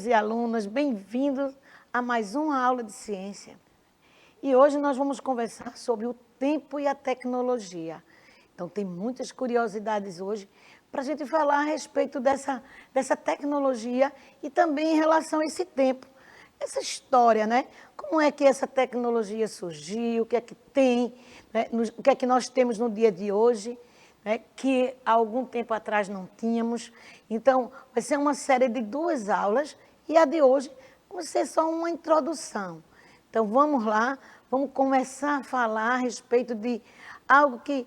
alunos e alunas, bem-vindos a mais uma aula de ciência. E hoje nós vamos conversar sobre o tempo e a tecnologia. Então, tem muitas curiosidades hoje para a gente falar a respeito dessa tecnologia e também em relação a esse tempo, essa história, né? Como é que essa tecnologia surgiu, o que é que tem, né? O que é que nós temos no dia de hoje, né? Que há algum tempo atrás não tínhamos. Então, vai ser uma série de 2 aulas e a de hoje vai ser só uma introdução. Então, vamos lá, vamos começar a falar a respeito de algo que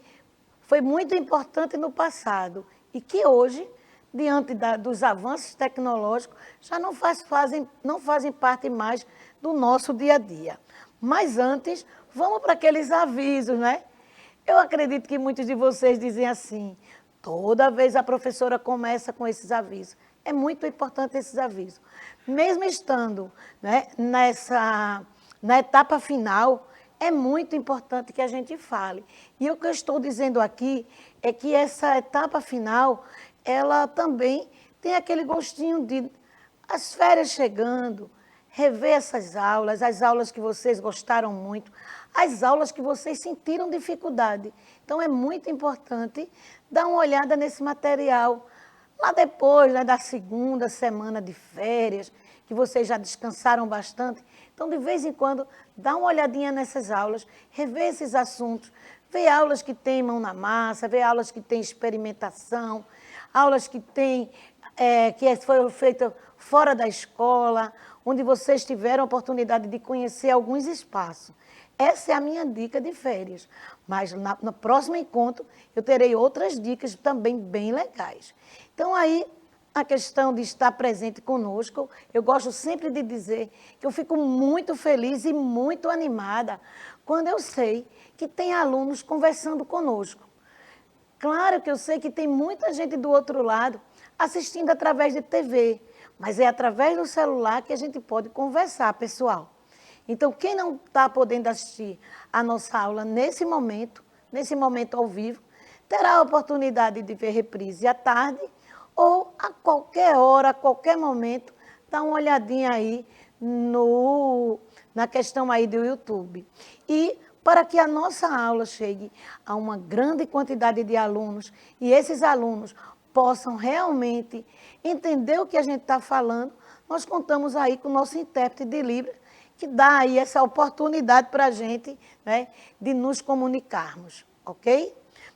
foi muito importante no passado e que hoje, diante dos avanços tecnológicos, já não fazem parte mais do nosso dia a dia. Mas antes, vamos para aqueles avisos, né? Eu acredito que muitos de vocês dizem assim, toda vez a professora começa com esses avisos. É muito importante esses avisos. Mesmo estando, né, na etapa final, é muito importante que a gente fale. E o que eu estou dizendo aqui é que essa etapa final, ela também tem aquele gostinho de as férias chegando, rever essas aulas, as aulas que vocês gostaram muito, as aulas que vocês sentiram dificuldade. Então, é muito importante dar uma olhada nesse material. Lá depois, né, da segunda semana de férias, que vocês já descansaram bastante. Então, de vez em quando, dá uma olhadinha nessas aulas, rever esses assuntos, ver aulas que têm mão na massa, ver aulas que têm experimentação, aulas que foram feitas fora da escola, onde vocês tiveram a oportunidade de conhecer alguns espaços. Essa é a minha dica de férias. Mas no próximo encontro eu terei outras dicas também bem legais. Então aí, a questão de estar presente conosco, eu gosto sempre de dizer que eu fico muito feliz e muito animada quando eu sei que tem alunos conversando conosco. Claro que eu sei que tem muita gente do outro lado assistindo através de TV, mas é através do celular que a gente pode conversar, pessoal. Então, quem não está podendo assistir a nossa aula nesse momento ao vivo, terá a oportunidade de ver reprise à tarde ou a qualquer hora, a qualquer momento, dá uma olhadinha aí na questão aí do YouTube. E para que a nossa aula chegue a uma grande quantidade de alunos e esses alunos possam realmente entender o que a gente está falando, nós contamos aí com o nosso intérprete de Libras, que dá aí essa oportunidade para a gente, né, de nos comunicarmos, ok?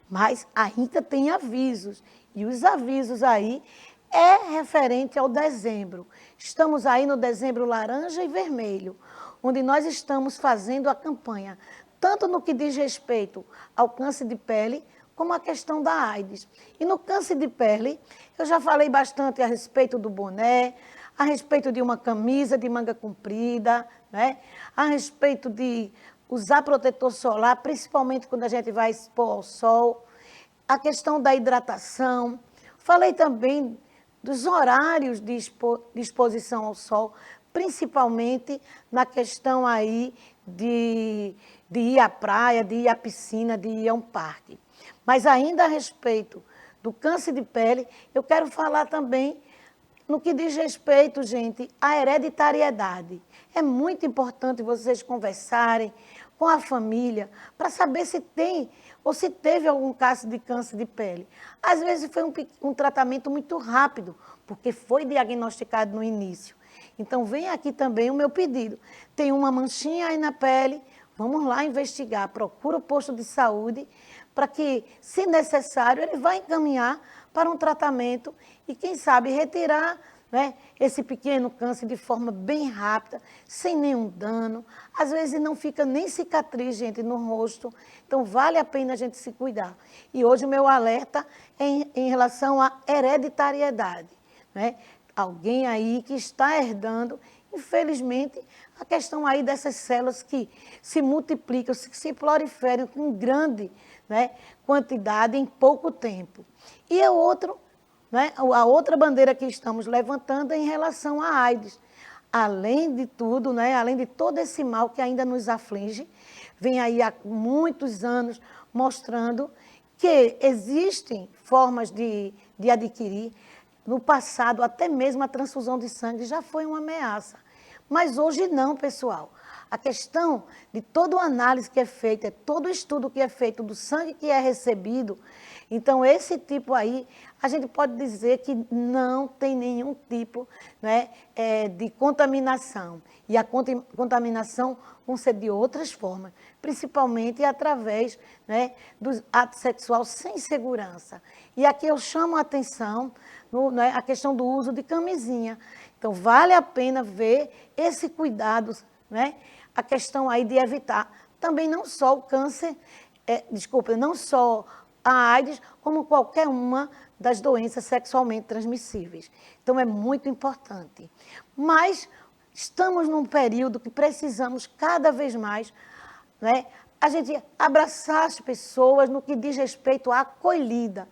Mas ainda tem avisos, e os avisos aí é referente ao dezembro. Estamos aí no dezembro laranja e vermelho, onde nós estamos fazendo a campanha, tanto no que diz respeito ao câncer de pele, como a questão da AIDS. E no câncer de pele, eu já falei bastante a respeito do boné, a respeito de uma camisa de manga comprida, né? A respeito de usar protetor solar, principalmente quando a gente vai expor ao sol, a questão da hidratação. Falei também dos horários de exposição ao sol, principalmente na questão aí de ir à praia, de ir à piscina, de ir a um parque. Mas ainda a respeito do câncer de pele, eu quero falar também no que diz respeito, gente, à hereditariedade. É muito importante vocês conversarem com a família para saber se tem ou se teve algum caso de câncer de pele. Às vezes foi um tratamento muito rápido, porque foi diagnosticado no início. Então, vem aqui também o meu pedido. Tem uma manchinha aí na pele, vamos lá investigar, procura o posto de saúde, para que, se necessário, ele vai encaminhar para um tratamento e, quem sabe, retirar, né, esse pequeno câncer de forma bem rápida, sem nenhum dano. Às vezes não fica nem cicatriz, gente, no rosto. Então, vale a pena a gente se cuidar. E hoje o meu alerta é em relação à hereditariedade, né? Alguém aí que está herdando, infelizmente, a questão aí dessas células que se multiplicam, se proliferam com grande, né, quantidade em pouco tempo. E a outra bandeira que estamos levantando é em relação à AIDS. Além de tudo, né, além de todo esse mal que ainda nos aflige, vem aí há muitos anos mostrando que existem formas de adquirir no passado, até mesmo a transfusão de sangue já foi uma ameaça. Mas hoje não, pessoal. A questão de toda a análise que é feita, todo o estudo que é feito do sangue que é recebido, então esse tipo aí, a gente pode dizer que não tem nenhum tipo, né, de contaminação. E a contaminação vão ser de outras formas, principalmente através, né, do ato sexual sem segurança. E aqui eu chamo a atenção, né, a questão do uso de camisinha. Então, vale a pena ver esse cuidado, né? A questão aí de evitar também não só o câncer, não só a AIDS, como qualquer uma das doenças sexualmente transmissíveis. Então, é muito importante. Mas estamos num período que precisamos cada vez mais, né, a gente abraçar as pessoas no que diz respeito à acolhida.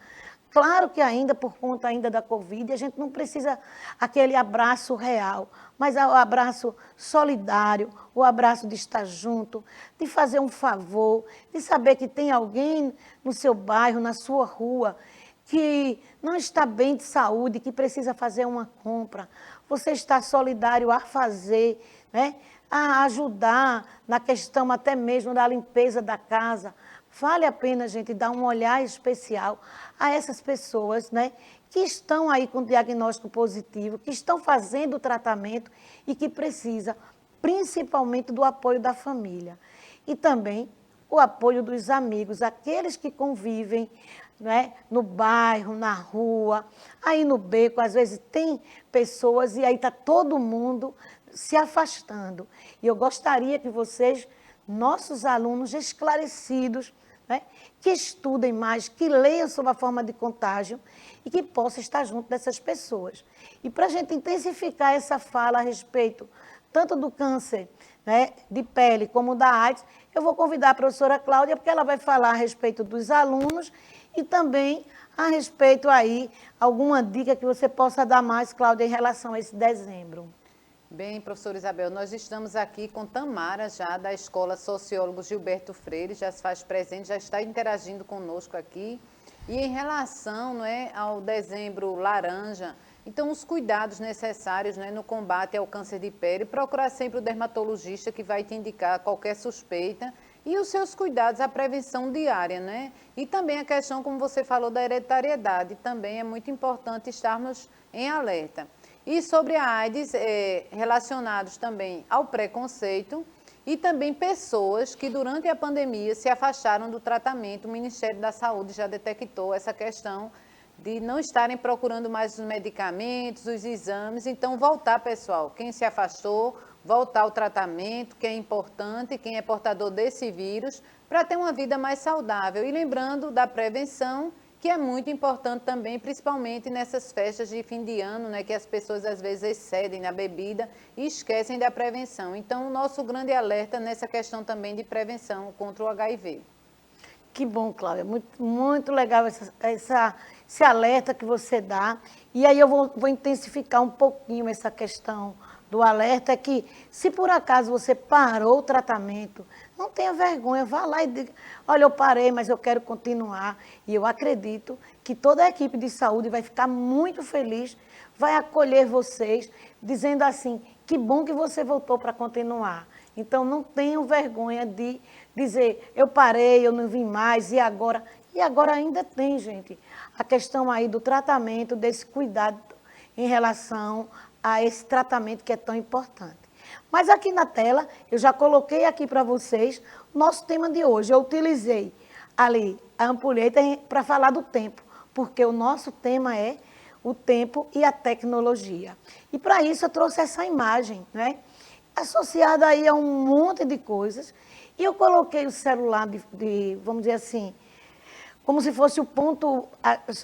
Claro que ainda, por conta ainda da Covid, a gente não precisa aquele abraço real, mas o abraço solidário, o abraço de estar junto, de fazer um favor, de saber que tem alguém no seu bairro, na sua rua, que não está bem de saúde, que precisa fazer uma compra. Você está solidário a fazer, né? A ajudar na questão até mesmo da limpeza da casa. Vale a pena, gente, dar um olhar especial a essas pessoas, né, que estão aí com diagnóstico positivo, que estão fazendo o tratamento e que precisa, principalmente, do apoio da família. E também o apoio dos amigos, aqueles que convivem, né, no bairro, na rua, aí no beco, às vezes tem pessoas e aí está todo mundo se afastando. E eu gostaria que vocês, nossos alunos esclarecidos, né, que estudem mais, que leiam sobre a forma de contágio e que possam estar junto dessas pessoas. E para a gente intensificar essa fala a respeito tanto do câncer, né, de pele como da AIDS, eu vou convidar a professora Cláudia, porque ela vai falar a respeito dos alunos e também a respeito aí, alguma dica que você possa dar mais, Cláudia, em relação a esse dezembro. Bem, professora Isabel, nós estamos aqui com Tamara, já da Escola Sociólogo Gilberto Freire, já se faz presente, já está interagindo conosco aqui. E em relação, né, ao dezembro laranja, então os cuidados necessários, né, no combate ao câncer de pele, procurar sempre o dermatologista que vai te indicar qualquer suspeita e os seus cuidados, a prevenção diária, né? E também a questão, como você falou, da hereditariedade, também é muito importante estarmos em alerta. E sobre a AIDS, relacionados também ao preconceito e também pessoas que durante a pandemia se afastaram do tratamento. O Ministério da Saúde já detectou essa questão de não estarem procurando mais os medicamentos, os exames. Então, voltar, pessoal, quem se afastou, voltar ao tratamento, que é importante, quem é portador desse vírus, para ter uma vida mais saudável. E lembrando da prevenção, que é muito importante também, principalmente nessas festas de fim de ano, né, que as pessoas às vezes excedem na bebida e esquecem da prevenção. Então, o nosso grande alerta nessa questão também de prevenção contra o HIV. Que bom, Cláudia, muito legal esse alerta que você dá. E aí eu vou intensificar um pouquinho essa questão do alerta, é que se por acaso você parou o tratamento, não tenha vergonha, vá lá e diga, olha, eu parei, mas eu quero continuar. E eu acredito que toda a equipe de saúde vai ficar muito feliz, vai acolher vocês, dizendo assim, que bom que você voltou para continuar. Então, não tenham vergonha de dizer, eu parei, eu não vim mais, e agora? E agora ainda tem, gente, a questão aí do tratamento, desse cuidado em relação a esse tratamento que é tão importante. Mas aqui na tela, eu já coloquei aqui para vocês o nosso tema de hoje. Eu utilizei ali a ampulheta para falar do tempo, porque o nosso tema é o tempo e a tecnologia. E para isso eu trouxe essa imagem, né, associada aí a um monte de coisas, e eu coloquei o celular vamos dizer assim, como se fosse o ponto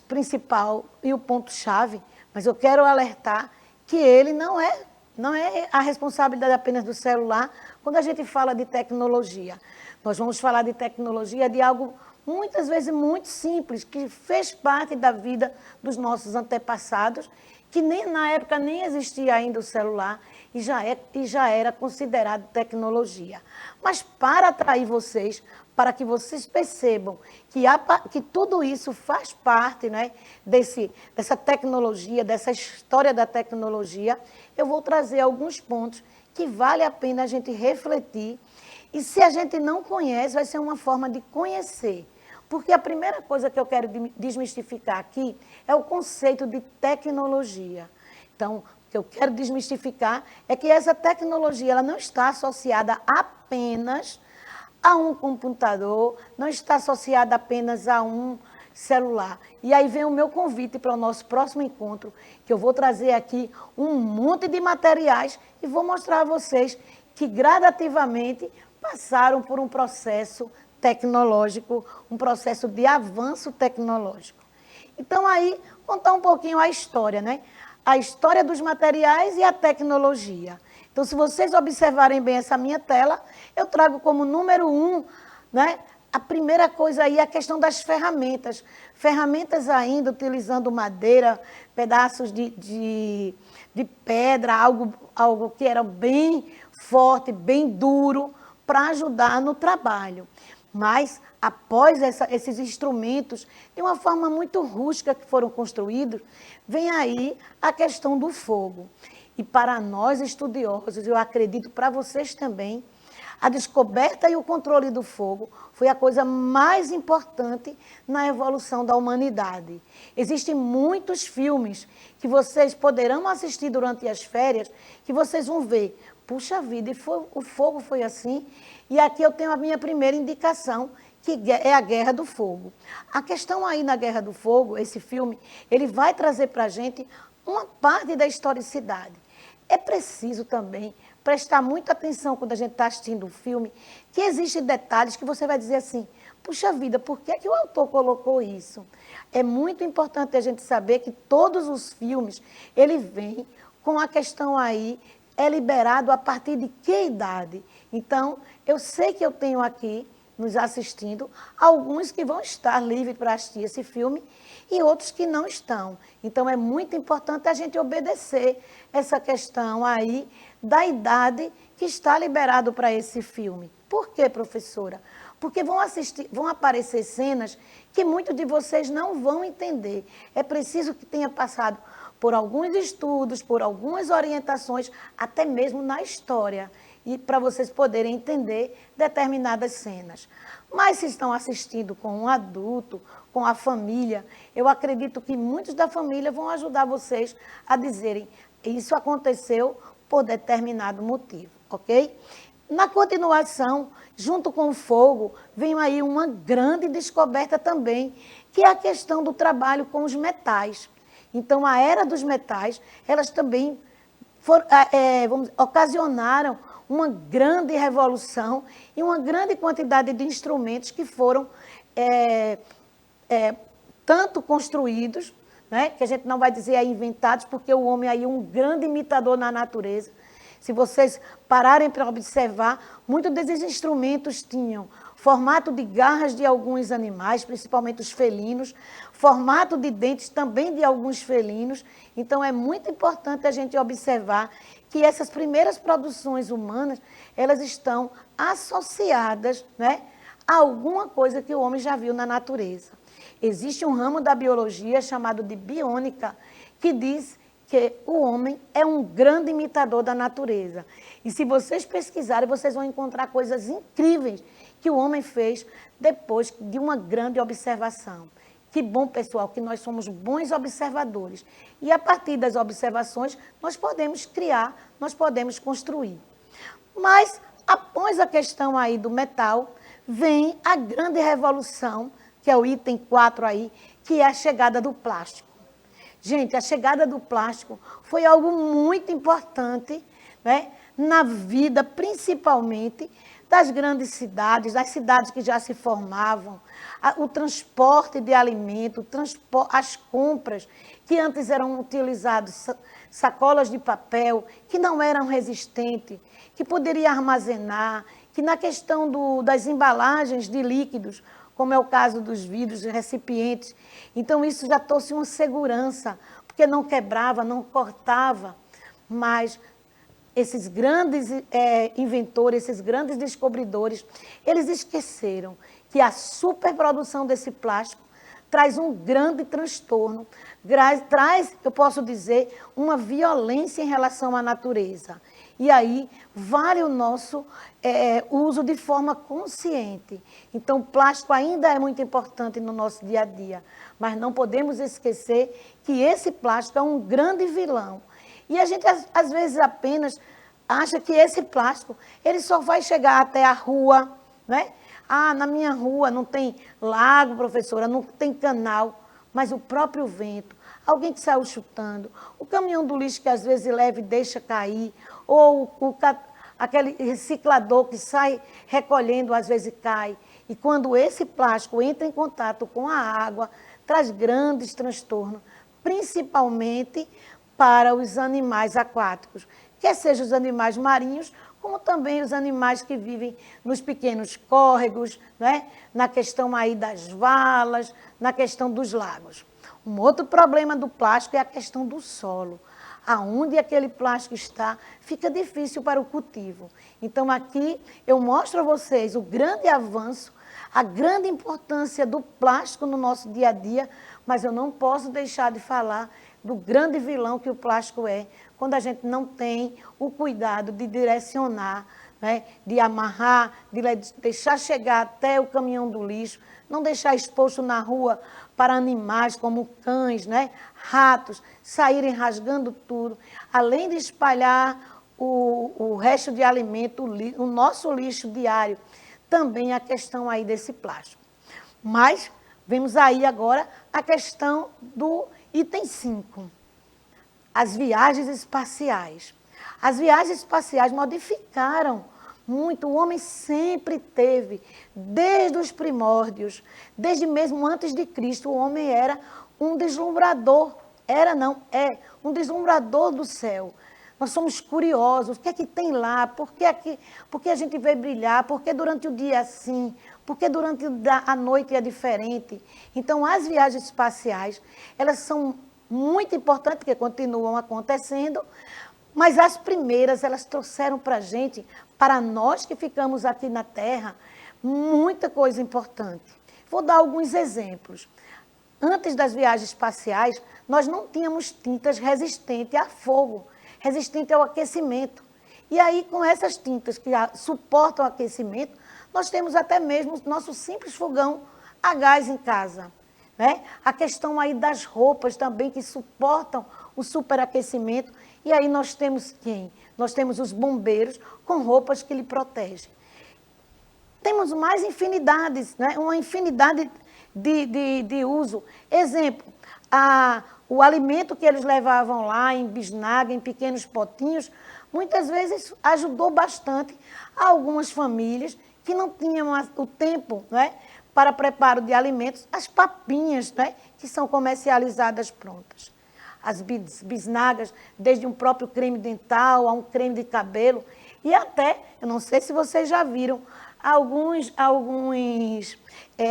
principal e o ponto-chave, mas eu quero alertar que ele não é a responsabilidade apenas do celular quando a gente fala de tecnologia. Nós vamos falar de tecnologia de algo muitas vezes muito simples, que fez parte da vida dos nossos antepassados que nem na época nem existia ainda o celular e já era considerado tecnologia. Mas para atrair vocês, para que vocês percebam que tudo isso faz parte, né, dessa tecnologia, dessa história da tecnologia, eu vou trazer alguns pontos que vale a pena a gente refletir. E se a gente não conhece, vai ser uma forma de conhecer. Porque a primeira coisa que eu quero desmistificar aqui é o conceito de tecnologia. Então, o que eu quero desmistificar é que essa tecnologia ela não está associada apenas a um computador, não está associada apenas a um celular. E aí vem o meu convite para o nosso próximo encontro, que eu vou trazer aqui um monte de materiais e vou mostrar a vocês que gradativamente passaram por um processo tecnológico, um processo de avanço tecnológico. Então, aí, contar um pouquinho a história, né? A história dos materiais e a tecnologia. Então, se vocês observarem bem essa minha tela, eu trago como número 1, né? A primeira coisa aí é a questão das ferramentas. Ferramentas ainda utilizando madeira, pedaços de pedra, algo que era bem forte, bem duro, para ajudar no trabalho. Mas, após esses instrumentos, de uma forma muito rústica que foram construídos, vem aí a questão do fogo. E para nós estudiosos, eu acredito para vocês também, a descoberta e o controle do fogo foi a coisa mais importante na evolução da humanidade. Existem muitos filmes que vocês poderão assistir durante as férias, que vocês vão ver, puxa vida, o fogo foi assim. E aqui eu tenho a minha primeira indicação, que é a Guerra do Fogo. A questão aí na Guerra do Fogo, esse filme, ele vai trazer para a gente uma parte da historicidade. É preciso também prestar muita atenção quando a gente está assistindo um filme, que existem detalhes que você vai dizer assim, puxa vida, por que que o autor colocou isso? É muito importante a gente saber que todos os filmes, ele vem com a questão aí, é liberado a partir de que idade? Então, eu sei que eu tenho aqui, nos assistindo, alguns que vão estar livres para assistir esse filme e outros que não estão. Então, é muito importante a gente obedecer essa questão aí da idade que está liberado para esse filme. Por quê, professora? Porque vão aparecer cenas que muitos de vocês não vão entender. É preciso que tenha passado por alguns estudos, por algumas orientações, até mesmo na história, e para vocês poderem entender determinadas cenas. Mas se estão assistindo com um adulto, com a família, eu acredito que muitos da família vão ajudar vocês a dizerem isso aconteceu por determinado motivo, ok? Na continuação, junto com o fogo, vem aí uma grande descoberta também, que é a questão do trabalho com os metais. Então, a era dos metais, elas também ocasionaram uma grande revolução e uma grande quantidade de instrumentos que foram tanto construídos, né, que a gente não vai dizer aí inventados, porque o homem aí é um grande imitador na natureza. Se vocês pararem para observar, muitos desses instrumentos tinham formato de garras de alguns animais, principalmente os felinos, formato de dentes também de alguns felinos. Então, é muito importante a gente observar que essas primeiras produções humanas, elas estão associadas, né, a alguma coisa que o homem já viu na natureza. Existe um ramo da biologia chamado de biônica, que diz que o homem é um grande imitador da natureza. E se vocês pesquisarem, vocês vão encontrar coisas incríveis que o homem fez depois de uma grande observação. Que bom, pessoal, que nós somos bons observadores. E a partir das observações, nós podemos criar, nós podemos construir. Mas, após a questão aí do metal, vem a grande revolução, que é o item 4 aí, que é a chegada do plástico. Gente, a chegada do plástico foi algo muito importante, né, na vida, principalmente, das grandes cidades, das cidades que já se formavam, o transporte de alimento, as compras, que antes eram utilizadas sacolas de papel, que não eram resistentes, que poderia armazenar, que na questão das embalagens de líquidos, como é o caso dos vidros, recipientes, então isso já trouxe uma segurança, porque não quebrava, não cortava, mas esses grandes inventores, esses grandes descobridores, eles esqueceram que a superprodução desse plástico traz um grande transtorno, traz, eu posso dizer, uma violência em relação à natureza. E aí vale o nosso uso de forma consciente. Então, o plástico ainda é muito importante no nosso dia a dia, mas não podemos esquecer que esse plástico é um grande vilão. E a gente, às vezes, apenas acha que esse plástico ele só vai chegar até a rua, né? Ah, na minha rua não tem lago, professora, não tem canal, mas o próprio vento, alguém que saiu chutando, o caminhão do lixo que às vezes leva e deixa cair, ou aquele reciclador que sai recolhendo, às vezes cai. E quando esse plástico entra em contato com a água, traz grandes transtornos, principalmente para os animais aquáticos, quer sejam os animais marinhos, como também os animais que vivem nos pequenos córregos, né? Na questão aí das valas, na questão dos lagos. Um outro problema do plástico é a questão do solo. Aonde aquele plástico está, fica difícil para o cultivo. Então, aqui eu mostro a vocês o grande avanço, a grande importância do plástico no nosso dia a dia, mas eu não posso deixar de falar do grande vilão que o plástico é, quando a gente não tem o cuidado de direcionar, né, de amarrar, de deixar chegar até o caminhão do lixo, não deixar exposto na rua para animais como cães, né, ratos, saírem rasgando tudo, além de espalhar o resto de alimento, o nosso lixo diário, também a questão aí desse plástico. Mas vemos aí agora a questão do item 5, as viagens espaciais. As viagens espaciais modificaram muito, o homem sempre teve, desde os primórdios, desde mesmo antes de Cristo, o homem era um deslumbrador, é um deslumbrador do céu. Nós somos curiosos, o que é que tem lá, por que a gente vê brilhar, por que durante o dia é assim, por que durante a noite é diferente. Então, as viagens espaciais, elas são muito importantes, porque continuam acontecendo, mas as primeiras, elas trouxeram para a gente, para nós que ficamos aqui na Terra, muita coisa importante. Vou dar alguns exemplos. Antes das viagens espaciais, nós não tínhamos tintas resistentes a fogo, resistentes ao aquecimento. E aí, com essas tintas que suportam o aquecimento, nós temos até mesmo nosso simples fogão a gás em casa. Né? A questão aí das roupas também, que suportam o superaquecimento. E aí nós temos quem? Nós temos os bombeiros com roupas que lhe protegem. Temos mais infinidades, né? Uma infinidade de uso. Exemplo, o alimento que eles levavam lá em bisnaga, em pequenos potinhos, muitas vezes ajudou bastante a algumas famílias que não tinham o tempo, né, para preparo de alimentos, as papinhas, né, que são comercializadas prontas. As bisnagas, desde um próprio creme dental a um creme de cabelo, e até, eu não sei se vocês já viram, alguns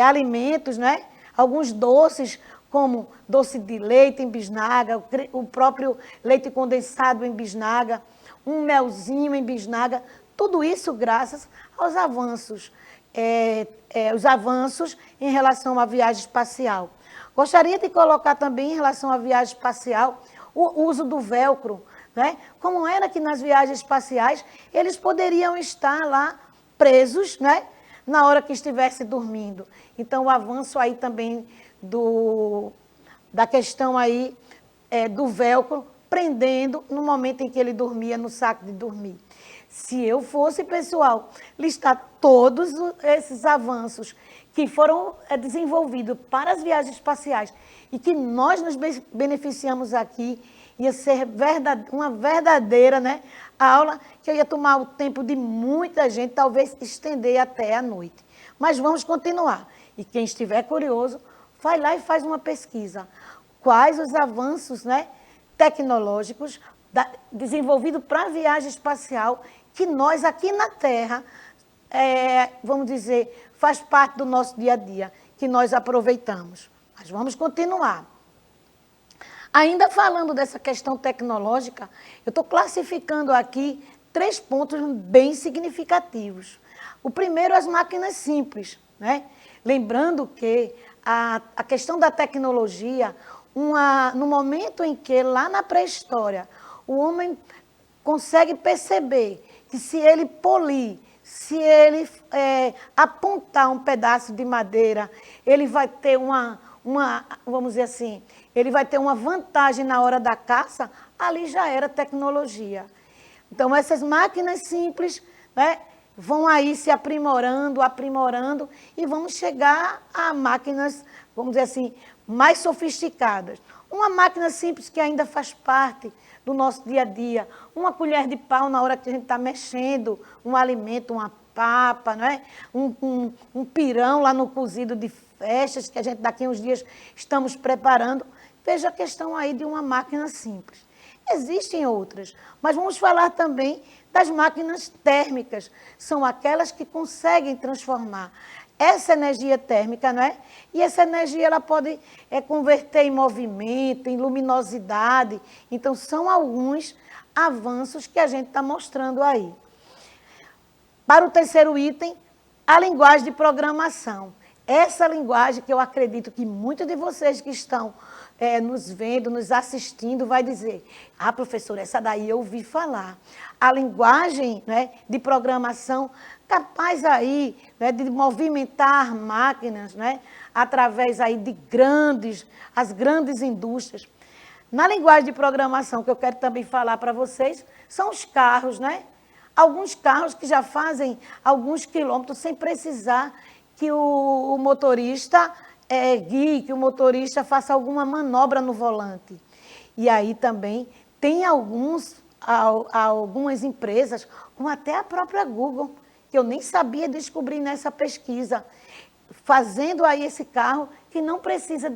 alimentos, né, alguns doces, como doce de leite em bisnaga, o próprio leite condensado em bisnaga, um melzinho em bisnaga, tudo isso graças aos avanços, os avanços em relação à viagem espacial. Gostaria de colocar também, em relação à viagem espacial, o uso do velcro, né? Como era que nas viagens espaciais eles poderiam estar lá presos, né, na hora que estivesse dormindo. Então, o avanço aí também da questão aí do velcro, prendendo no momento em que ele dormia no saco de dormir. Se eu fosse, pessoal, listar todos esses avanços que foram desenvolvidos para as viagens espaciais e que nós nos beneficiamos aqui, ia ser uma verdadeira, né, aula que eu ia tomar o tempo de muita gente, talvez estender até a noite. Mas vamos continuar. E quem estiver curioso, vai lá e faz uma pesquisa. Quais os avanços, né, tecnológicos desenvolvidos para a viagem espacial que nós aqui na Terra, vamos dizer, faz parte do nosso dia a dia, que nós aproveitamos. Mas vamos continuar. Ainda falando dessa questão tecnológica, eu estou classificando aqui 3 pontos bem significativos. O primeiro, as máquinas simples, né? Lembrando que a questão da tecnologia, no momento em que, lá na pré-história, o homem consegue perceber que se ele polir, se ele apontar um pedaço de madeira, ele vai ter vamos dizer assim, ele vai ter uma vantagem na hora da caça, ali já era tecnologia. Então, essas máquinas simples, né, vão aí se aprimorando, aprimorando, e vamos chegar a máquinas, vamos dizer assim, mais sofisticadas. Uma máquina simples que ainda faz parte do nosso dia a dia, uma colher de pau na hora que a gente está mexendo um alimento, uma papa, não é? Um pirão lá no cozido de festas, que a gente daqui a uns dias estamos preparando. Veja a questão aí de uma máquina simples. Existem outras, mas vamos falar também das máquinas térmicas. São aquelas que conseguem transformar essa energia térmica, não é? E essa energia ela pode converter em movimento, em luminosidade. Então, são alguns avanços que a gente está mostrando aí. Para o terceiro item, a linguagem de programação. Essa linguagem que eu acredito que muitos de vocês que estão nos vendo, nos assistindo, vai dizer, professora, essa daí eu ouvi falar. A linguagem, né, de programação capaz aí, né, de movimentar máquinas, né, através aí de as grandes indústrias. Na linguagem de programação, que eu quero também falar para vocês, são os carros, né? Alguns carros que já fazem alguns quilômetros sem precisar que o motorista guie, que o motorista faça alguma manobra no volante. E aí também tem algumas empresas, como até a própria Google, que eu nem sabia descobrir nessa pesquisa, fazendo aí esse carro que não precisa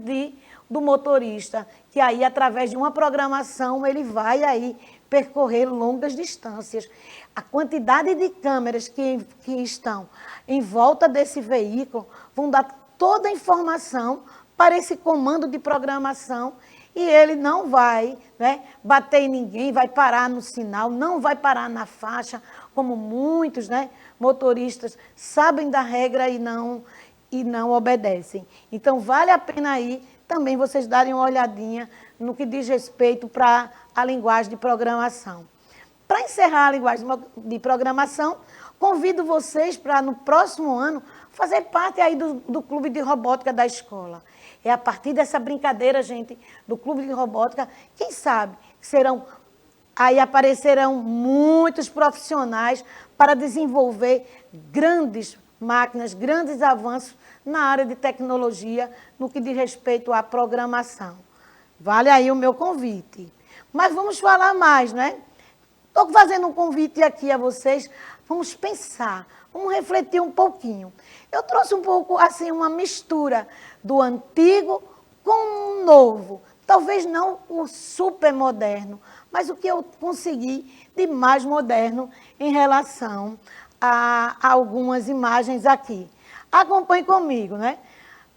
do motorista, que aí através de uma programação ele vai aí percorrer longas distâncias. A quantidade de câmeras que estão em volta desse veículo vão dar toda a informação para esse comando de programação e ele não vai, né, bater em ninguém, vai parar no sinal, não vai parar na faixa, como muitos, né, motoristas sabem da regra e não obedecem. Então, vale a pena aí também vocês darem uma olhadinha no que diz respeito para a linguagem de programação. Para encerrar a linguagem de programação, convido vocês para, no próximo ano, fazer parte aí do clube de robótica da escola. É a partir dessa brincadeira, gente, do clube de robótica, quem sabe, aí aparecerão muitos profissionais para desenvolver grandes máquinas, grandes avanços na área de tecnologia, no que diz respeito à programação. Vale aí o meu convite. Mas vamos falar mais, né? Estou fazendo um convite aqui a vocês, vamos pensar, vamos refletir um pouquinho. Eu trouxe um pouco, assim, uma mistura do antigo com o novo. Talvez não o super moderno, mas o que eu consegui de mais moderno em relação a algumas imagens aqui. Acompanhe comigo, né?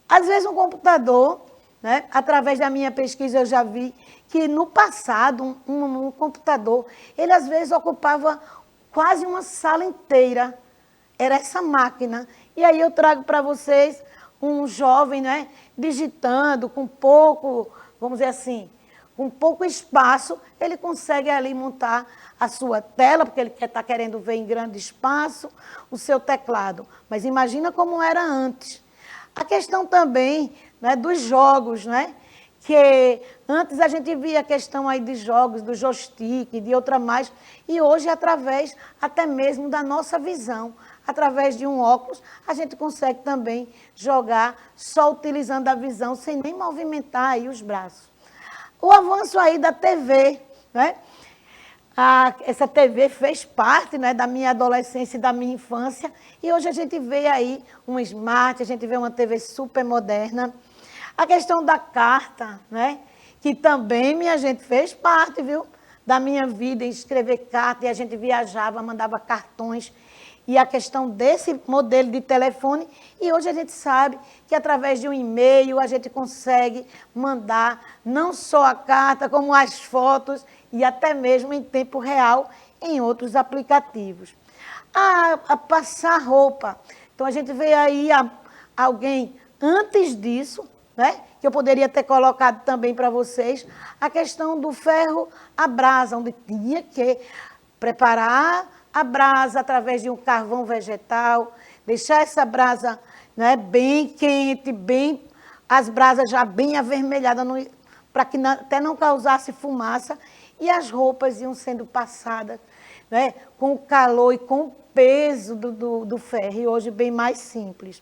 Às vezes um computador, né, através da minha pesquisa eu já vi que no passado um computador, ele às vezes ocupava quase uma sala inteira. Era essa máquina. E aí eu trago para vocês um jovem, né, digitando com pouco, vamos dizer assim, com pouco espaço, ele consegue ali montar a sua tela, porque ele está querendo ver em grande espaço o seu teclado. Mas imagina como era antes. A questão também, né, dos jogos, né? Que antes a gente via a questão aí de jogos, do joystick, de outra mais, e hoje através até mesmo da nossa visão, através de um óculos, a gente consegue também jogar só utilizando a visão, sem nem movimentar aí os braços. O avanço aí da TV, né? Essa TV fez parte, né, da minha adolescência e da minha infância, e hoje a gente vê aí um smart, a gente vê uma TV super moderna. A questão da carta, né, que também, minha gente, fez parte, viu, da minha vida em escrever carta, e a gente viajava, mandava cartões, e a questão desse modelo de telefone. E hoje a gente sabe que através de um e-mail a gente consegue mandar não só a carta, como as fotos e até mesmo em tempo real em outros aplicativos. A passar roupa. Então a gente vê aí alguém antes disso, né? Que eu poderia ter colocado também para vocês, a questão do ferro à brasa, onde tinha que preparar a brasa através de um carvão vegetal, deixar essa brasa, né, bem quente, as brasas já bem avermelhadas, para que até não causasse fumaça, e as roupas iam sendo passadas, né, com o calor e com o peso do ferro, e hoje bem mais simples.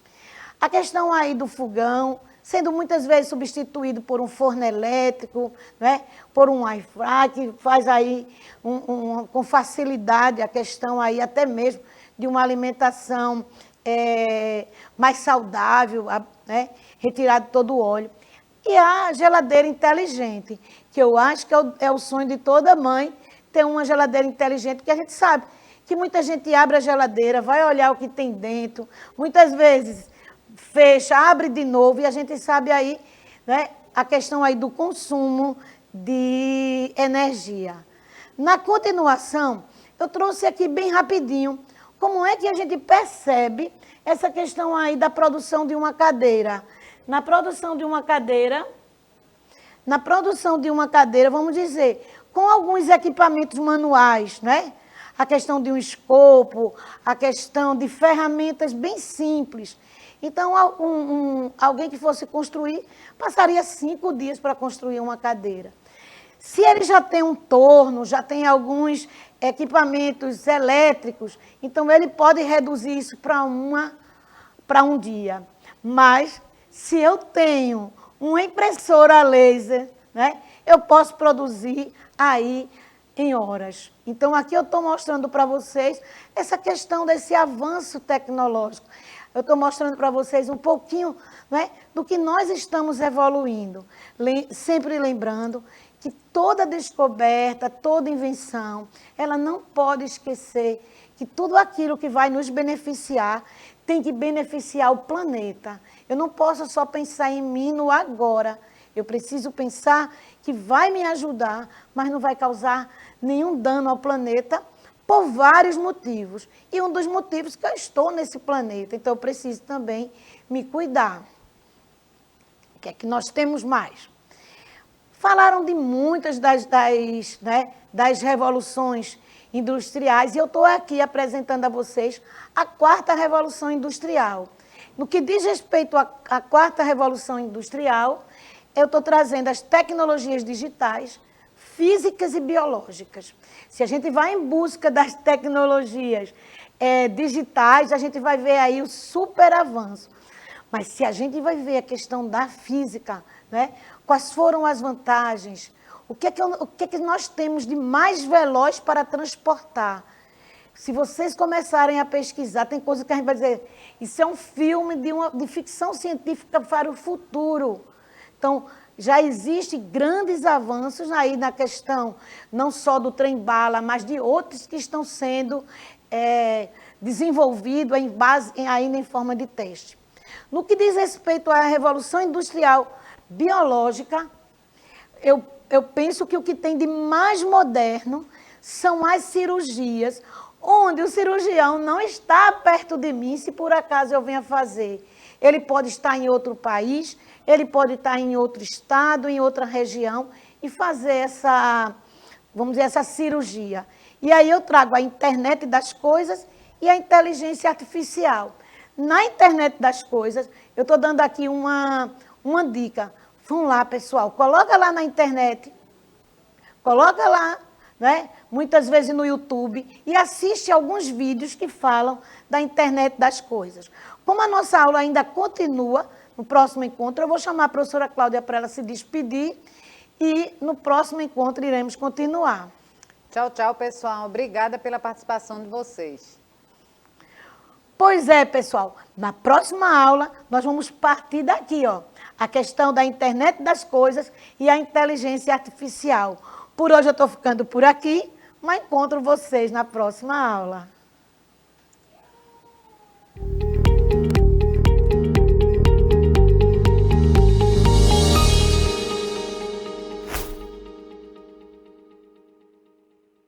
A questão aí do fogão, sendo muitas vezes substituído por um forno elétrico, né? Por um air fry, que faz aí com facilidade a questão aí até mesmo de uma alimentação mais saudável, né? Retirado todo o óleo. E a geladeira inteligente, que eu acho que é o sonho de toda mãe, ter uma geladeira inteligente, que a gente sabe que muita gente abre a geladeira, vai olhar o que tem dentro, muitas vezes fecha, abre de novo, e a gente sabe aí, né, a questão aí do consumo de energia. Na continuação, eu trouxe aqui bem rapidinho como é que a gente percebe essa questão aí da produção de uma cadeira. Na produção de uma cadeira, vamos dizer, com alguns equipamentos manuais, né? A questão de um escopo, a questão de ferramentas bem simples. Então, alguém que fosse construir, passaria 5 dias para construir uma cadeira. Se ele já tem um torno, já tem alguns equipamentos elétricos, então ele pode reduzir isso para um dia. Mas, se eu tenho uma impressora laser, né, eu posso produzir aí em horas. Então, aqui eu estou mostrando para vocês essa questão desse avanço tecnológico. Eu estou mostrando para vocês um pouquinho, né, do que nós estamos evoluindo. Sempre lembrando que toda descoberta, toda invenção, ela não pode esquecer que tudo aquilo que vai nos beneficiar tem que beneficiar o planeta. Eu não posso só pensar em mim no agora. Eu preciso pensar que vai me ajudar, mas não vai causar nenhum dano ao planeta, por vários motivos. E um dos motivos que eu estou nesse planeta. Então, eu preciso também me cuidar. O que é que nós temos mais? Falaram de muitas das revoluções industriais, e eu estou aqui apresentando a vocês a 4ª Revolução Industrial. No que diz respeito à 4ª Revolução Industrial, eu estou trazendo as tecnologias digitais, físicas e biológicas. Se a gente vai em busca das tecnologias digitais, a gente vai ver aí o super avanço. Mas se a gente vai ver a questão da física, né, quais foram as vantagens, o que é que nós temos de mais veloz para transportar? Se vocês começarem a pesquisar, tem coisa que a gente vai dizer, isso é um filme de ficção científica para o futuro. Então, já existem grandes avanços aí na questão, não só do trem-bala, mas de outros que estão sendo desenvolvidos ainda em forma de teste. No que diz respeito à Revolução Industrial Biológica, eu penso que o que tem de mais moderno são as cirurgias, onde o cirurgião não está perto de mim, se por acaso eu venha fazer. Ele pode estar em outro país, ele pode estar em outro estado, em outra região, e fazer essa cirurgia. E aí eu trago a internet das coisas e a inteligência artificial. Na internet das coisas, eu estou dando aqui uma dica. Vão lá, pessoal, coloca lá na internet, coloca lá, né, muitas vezes no YouTube, e assiste alguns vídeos que falam da internet das coisas. Como a nossa aula ainda continua, no próximo encontro, eu vou chamar a professora Cláudia para ela se despedir, e no próximo encontro iremos continuar. Tchau, tchau, pessoal. Obrigada pela participação de vocês. Pois é, pessoal, na próxima aula nós vamos partir daqui, ó, a questão da internet das coisas e a inteligência artificial. Por hoje eu estou ficando por aqui, mas encontro vocês na próxima aula.